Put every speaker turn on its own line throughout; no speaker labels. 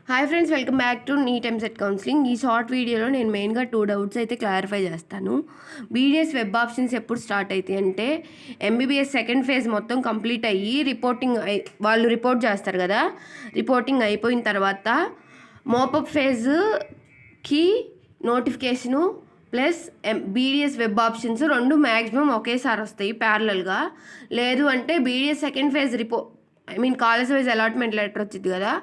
Hi friends, welcome back to NEET EAMCET counselling. ఈ short వీడియోలో నేను మెయిన్గా 2 డౌట్స్ అయితే క్లారిఫై చేస్తాను. బీడీఎస్ వెబ్ ఆప్షన్స్ ఎప్పుడు స్టార్ట్ అవుతాయి అంటే ఎంబీబీఎస్ సెకండ్ ఫేజ్ మొత్తం కంప్లీట్ అయ్యి వాళ్ళు రిపోర్ట్ చేస్తారు కదా. రిపోర్టింగ్ అయిపోయిన తర్వాత మోపప్ ఫేజ్కి notification plus BDS web options రెండు మ్యాక్సిమం ఒకేసారి వస్తాయి ప్యారలల్గా. లేదు అంటే BDS second phase college wise allotment letter వచ్చింది కదా,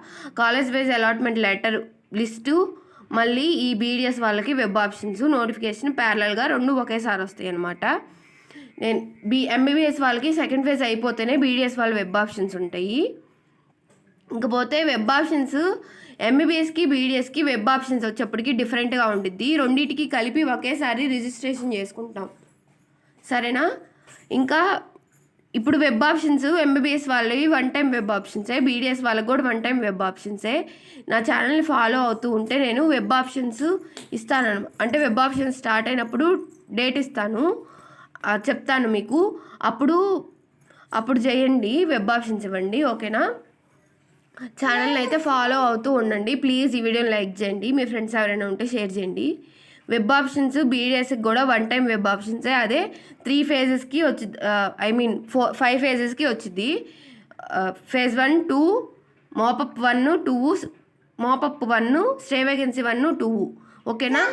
college wise allotment letter list మళ్ళీ ఈ బీడీఎస్ వాళ్ళకి వెబ్ ఆప్షన్స్ నోటిఫికేషన్ ప్యారలల్గా రెండు ఒకేసారి వస్తాయి అనమాట. నేను ఎంబీబీఎస్ వాళ్ళకి సెకండ్ ఫేజ్ అయిపోతేనే బీడీఎస్ వాళ్ళ వెబ్ ఆప్షన్స్ ఉంటాయి. ఇంకపోతే వెబ్ ఆప్షన్స్ ఎంబీబీఎస్కి బీడీఎస్కి వెబ్ ఆప్షన్స్ వచ్చేప్పటికి డిఫరెంట్గా ఉంటుంది. రెండింటికి కలిపి ఒకేసారి రిజిస్ట్రేషన్ చేసుకుంటాం, సరేనా. ఇంకా ఇప్పుడు వెబ్ ఆప్షన్స్ ఎంబీబీఎస్ వాళ్ళవి వన్ టైం వెబ్ ఆప్షన్సే, బీడీఎస్ వాళ్ళకి కూడా వన్ టైం వెబ్ ఆప్షన్సే. నా ఛానల్ని ఫాలో అవుతూ ఉంటే నేను వెబ్ ఆప్షన్స్ ఇస్తాను, అంటే వెబ్ ఆప్షన్స్ స్టార్ట్ అయినప్పుడు డేట్ ఇస్తాను, చెప్తాను మీకు. అప్పుడు చేయండి, వెబ్ ఆప్షన్స్ ఇవ్వండి, ఓకేనా. ఛానల్ని అయితే ఫాలో అవుతూ ఉండండి ప్లీజ్. ఈ వీడియోని లైక్ చేయండి, మీ ఫ్రెండ్స్ ఎవరైనా ఉంటే షేర్ చేయండి. వెబ్ ఆప్షన్స్ బీడీఎస్కి కూడా వన్ టైం వెబ్ ఆప్షన్సే, అదే 3 ఫేజెస్కి వచ్చింది, 5 ఫేజెస్కి వచ్చింది. Phase 1, 2, mop-up 1, 2, mop-up 1, stray vacancy 1, 2, ఓకేనా.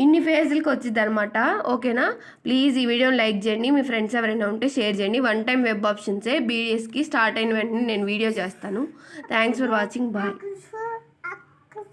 ఇన్ని ఫేజ్లకి వచ్చింది అనమాట, ఓకేనా. ప్లీజ్ ఈ వీడియోని లైక్ చేయండి, మీ ఫ్రెండ్స్ ఎవరైనా ఉంటే షేర్ చేయండి. వన్ టైం వెబ్ ఆప్షన్సే, బీడీఎస్కి స్టార్ట్ అయిన వెంటనే నేను వీడియో చేస్తాను. Thanks for watching, bye.